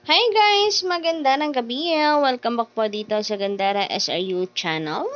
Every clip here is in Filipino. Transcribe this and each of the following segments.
Hi guys! Maganda ng gabi. Welcome back po dito sa Gandara SRU channel.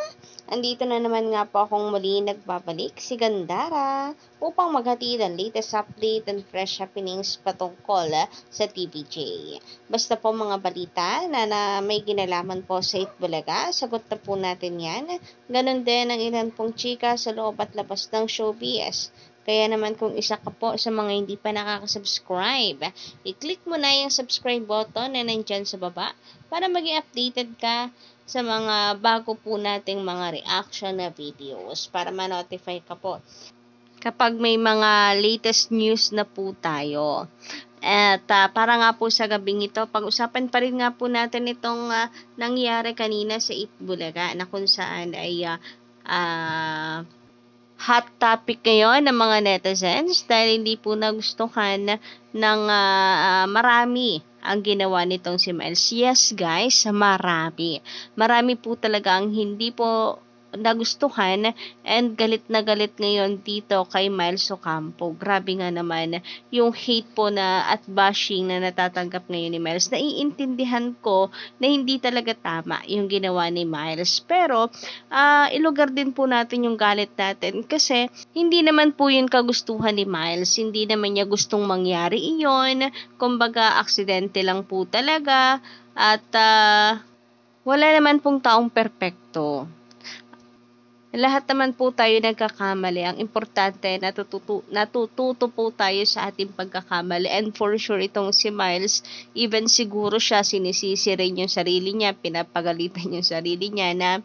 Andito na naman nga po akong muli nagbabalik si Gandara upang maghatid ang latest update and fresh happenings patungkol sa TVJ. Basta po mga balita na may ginalaman po sa Itbulaga, sagot na po natin yan. Ganon din ang ilan pong chika sa loob at labas ng showbiz. Kaya naman kung isa ka po sa mga hindi pa nakaka-subscribe, i-click mo na yung subscribe button na nandyan sa baba para maging updated ka sa mga bago po nating mga reaction na videos para ma-notify ka po kapag may mga latest news na po tayo. At para nga po sa gabing ito, pag-usapan pa rin nga po natin itong nangyari kanina sa Itbulaga na kung saan ay hot topic ngayon ng mga netizens dahil hindi po nagustuhan ng marami ang ginawa nitong si Miles. Yes guys, marami. Marami po talaga ang hindi po nagustuhan and galit na galit ngayon dito kay Miles Ocampo. Grabe nga naman yung hate po na at bashing na natatanggap ngayon ni Miles. Naiintindihan ko na hindi talaga tama yung ginawa ni Miles. Pero ilugar din po natin yung galit natin kasi hindi naman po yun kagustuhan ni Miles. Hindi naman niya gustong mangyari iyon. Kumbaga, aksidente lang po talaga. At wala naman pong taong perpekto. Lahat naman po tayo nagkakamali. Ang importante, natututo po tayo sa ating pagkakamali. And for sure, itong si Miles, even siguro siya sinisisi rin yung sarili niya, pinapagalitan yung sarili niya na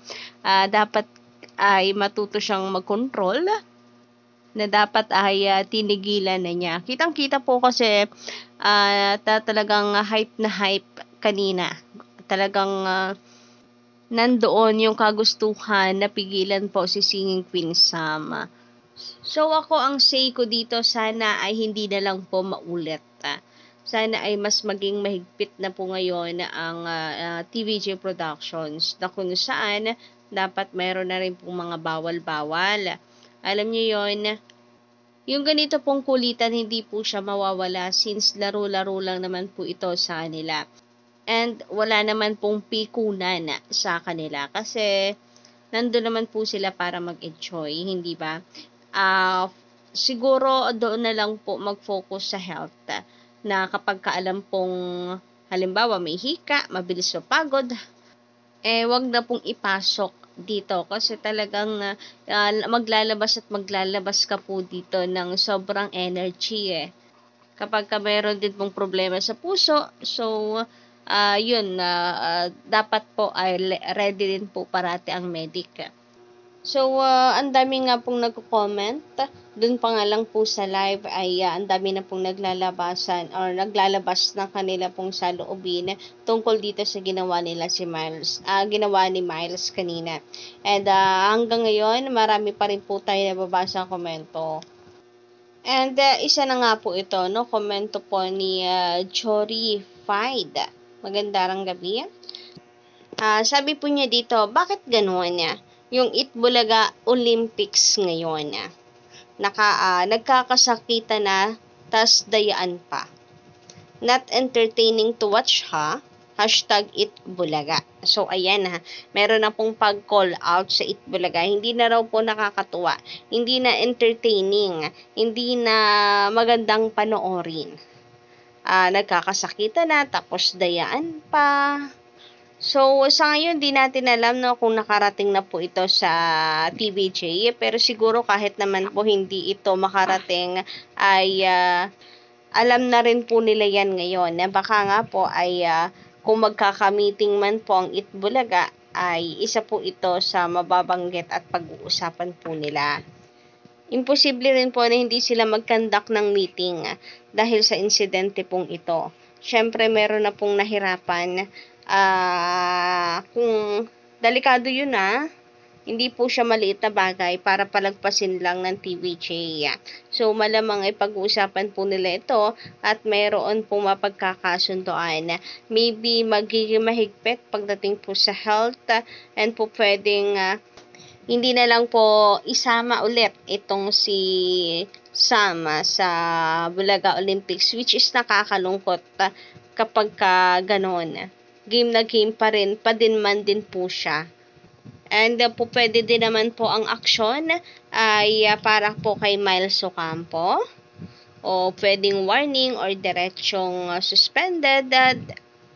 dapat ay matuto siyang mag-control, na dapat ay tinigilan na niya. Kitang-kita po kasi talagang hype na hype kanina. Talagang nandoon yung kagustuhan na pigilan po si Singing Queen Sam. So ako ang say ko dito, sana ay hindi na lang po maulit. Sana ay mas maging mahigpit na po ngayon ang TVJ Productions na kung saan dapat mayroon na rin pong mga bawal-bawal. Alam niyo yon, yung ganito pong kulitan hindi po siya mawawala since laro-laro lang naman po ito sa kanila. And wala naman pong pikunan sa kanila kasi nandun naman po sila para mag-enjoy, hindi ba? Siguro doon na lang po mag-focus sa health na kapag kaalam pong halimbawa may hika, mabilis mapagod, wag na pong ipasok dito kasi talagang maglalabas at maglalabas ka po dito ng sobrang energy kapag ka mayroon din pong problema sa puso. So yun, dapat po ay ready din po parati ang medic. So, ang dami nga pong nagko-comment. Doon pa nga lang po sa live ay ang dami na pong naglalabasan or naglalabas ng kanila pong saloobin tungkol dito sa ginawa nila si Miles. Ginawa ni Miles kanina. And hanggang ngayon, marami pa rin po tayo nababasa ang komento. And isa na nga po ito, no, komento po ni Jory Fide. Magandang gabi. Sabi po niya dito, bakit gano'n niya? Yung Itbulaga Olympics ngayon. Nagkakasakitan na, tas dayaan pa. Not entertaining to watch ha? Hashtag Itbulaga. So, ayan ha. Meron na pong pag-call out sa Itbulaga. Hindi na raw po nakakatuwa. Hindi na entertaining. Hindi na magandang panoorin. Nagkakasakitan na, tapos dayaan pa. So, sa ngayon, di natin alam no, kung nakarating na po ito sa TVJ. Pero siguro kahit naman po hindi ito makarating, ay alam na rin po nila yan ngayon. Baka nga po ay kung magkakamiting man po ang Itbulaga, ay isa po ito sa mababanggit at pag-uusapan po nila. Imposible rin po na hindi sila mag-conduct ng meeting dahil sa insidente pong ito. Siyempre, meron na pong nahirapan. Kung delikado yun hindi po siya maliit na bagay para palagpasin lang ng TVJ. So, malamang ay pag-uusapan po nila ito at mayroon pong mapagkakasundoan. Maybe magiging mahigpit pagdating po sa health and po pwedeng hindi na lang po isama ulit itong si Sam sa Bulaga Olympics, which is nakakalungkot kapag ganon. Game na game pa rin, padinman din po siya. And po pwede din naman po ang aksyon ay para po kay Miles Ocampo, o pwedeng warning or diretsong suspended,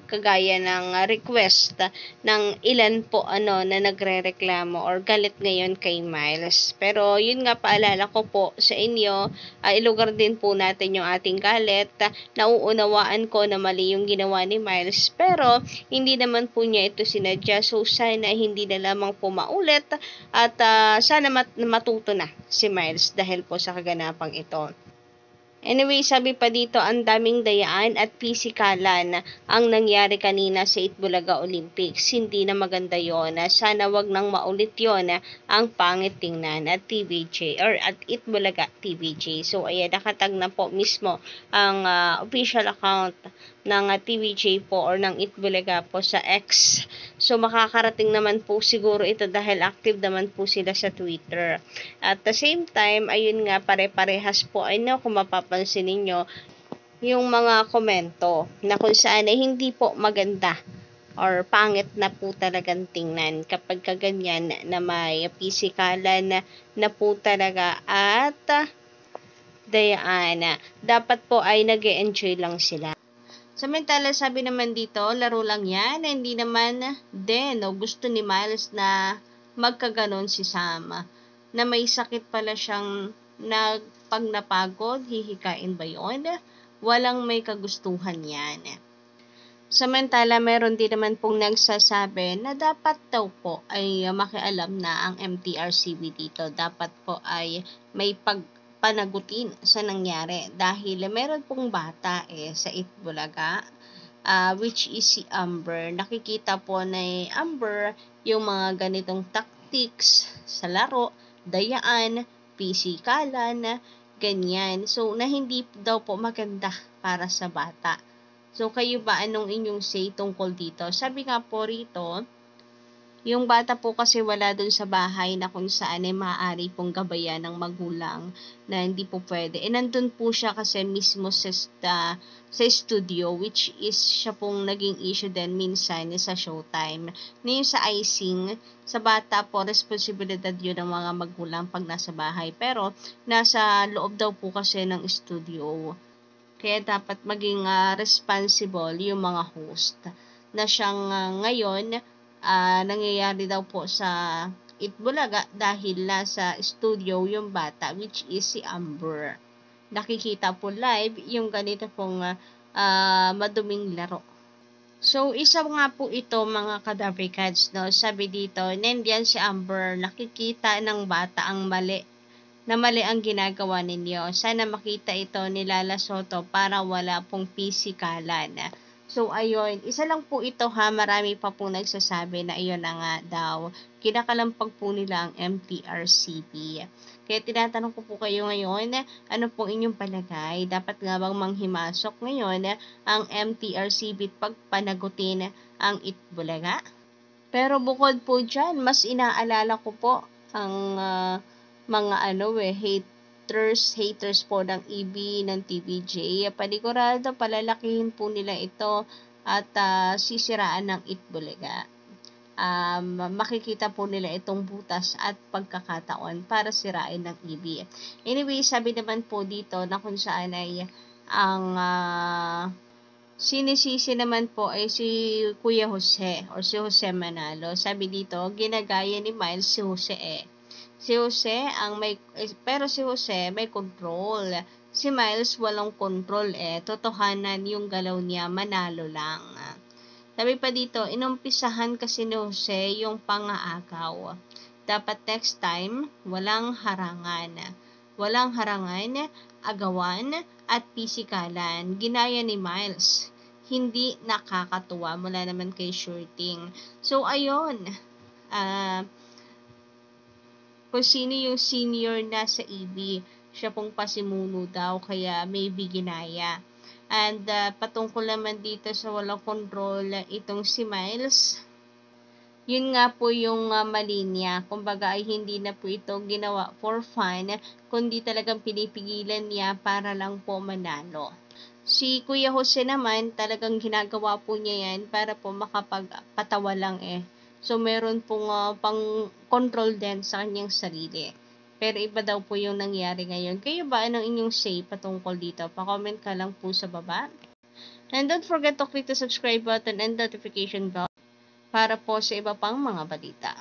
kagaya ng request ng ilan po na nagrereklamo or galit ngayon kay Miles. Pero yun nga, paalala ko po sa inyo, ilugar din po natin yung ating galit. Nauunawaan ko na mali yung ginawa ni Miles, pero hindi naman po niya ito sinadya. So sana hindi na lamang po maulit, at sana matuto na si Miles dahil po sa kaganapang ito. Anyway, sabi pa dito, ang daming dayaan at pisikalan ang nangyari kanina sa Itbulaga Olympics. Hindi na maganda yon. Sana wag nang maulit yon. Ang pangit tingnan at TVJ or at Itbulaga TVJ. So, ayan, nakatag na po mismo ang official account ng TVJ po or ng Itbulaga po sa X. So, makakarating naman po siguro ito dahil active naman po sila sa Twitter. At the same time, ayun nga, pare-parehas po, kung mapapansin ninyo, yung mga komento na kung saan ay hindi po maganda or pangit na po talagang tingnan kapag kaganyan na may pisikalan na po talaga at dayaan. Dapat po ay nag-e-enjoy lang sila. Samantala, sabi naman dito, laro lang yan, hindi naman din gusto ni Miles na magkaganon si Sam. Na may sakit pala siyang pag napagod, hihikain ba yun? Walang may kagustuhan yan. Samantala, meron din naman pong nagsasabi na dapat daw po ay makialam na ang MTRCB dito. Dapat po ay may panagutin sa nangyari dahil meron pong bata sa Itbulaga, which is si Amber. Nakikita po na Amber yung mga ganitong tactics sa laro, dayaan, pisikalan, ganyan. So, na hindi daw po maganda para sa bata. So, kayo ba, anong inyong say tungkol dito? Sabi nga po rito, yung bata po kasi wala dun sa bahay na kung saan ay maaari pong gabayan ng magulang na hindi po pwede. Nandun po siya kasi mismo sa studio, which is siya pong naging issue din minsan sa Showtime. Ngayon sa icing, sa bata po, responsibilidad yun ng mga magulang pag nasa bahay. Pero nasa loob daw po kasi ng studio. Kaya dapat maging responsible yung mga host na siyang ngayon nangyayari daw po sa Itbulaga dahil sa studio yung bata, which is si Amber. Nakikita po live yung ganito pong maduming laro. So, isa nga po ito mga kadabrikads, no? Sabi dito, nandiyan si Amber, nakikita ng bata ang mali ang ginagawa ninyo. Sana makita ito ni Lala Soto para wala pong pisikalan. So, ayun. Isa lang po ito ha. Marami pa po nagsasabi na iyon na nga daw. Kinakalampag po nila ang MTRCB. Kaya tinatanong ko po kayo ngayon, ano po inyong palagay? Dapat nga bang manghimasok ngayon ang MTRCB pagpanagutin ang Itbulaga? Pero bukod po dyan, mas inaalala ko po ang mga haters po ng EB, ng TVJ. Panigurado, palalakihin po nila ito at sisiraan ng Itbulaga. Makikita po nila itong butas at pagkakataon para sirain ng EB. Anyway, sabi naman po dito na kung saan ay ang sinisisi naman po ay si Kuya Jose or si Jose Manalo. Sabi dito, ginagaya ni Miles si Jose Si Jose pero si Jose may control. Si Miles walang control Totohanan yung galaw niya, manalo lang. Sabi pa dito, inumpisahan kasi ni Jose yung pangaagaw. Dapat next time, walang harangan. Walang harangan, agawan, at pisikalan. Ginaya ni Miles. Hindi nakakatuwa mula naman kay Shorting. So, ayun. Kung sino yung senior na sa EB, siya pong pasimuno daw, kaya maybe ginaya. And patungkol naman dito sa walang control itong si Miles, yun nga po yung mali niya. Kumbaga ay hindi na po ito ginawa for fun, kundi talagang pinipigilan niya para lang po manalo. Si Kuya Jose naman, talagang ginagawa po niya yan para po makapagpatawa lang eh. So, meron pong pang control din sa kanyang sarili. Pero iba daw po yung nangyari ngayon. Kayo ba, anong inyong say patungkol dito? Pa-comment ka lang po sa baba. And don't forget to click the subscribe button and notification bell para po sa iba pang mga balita.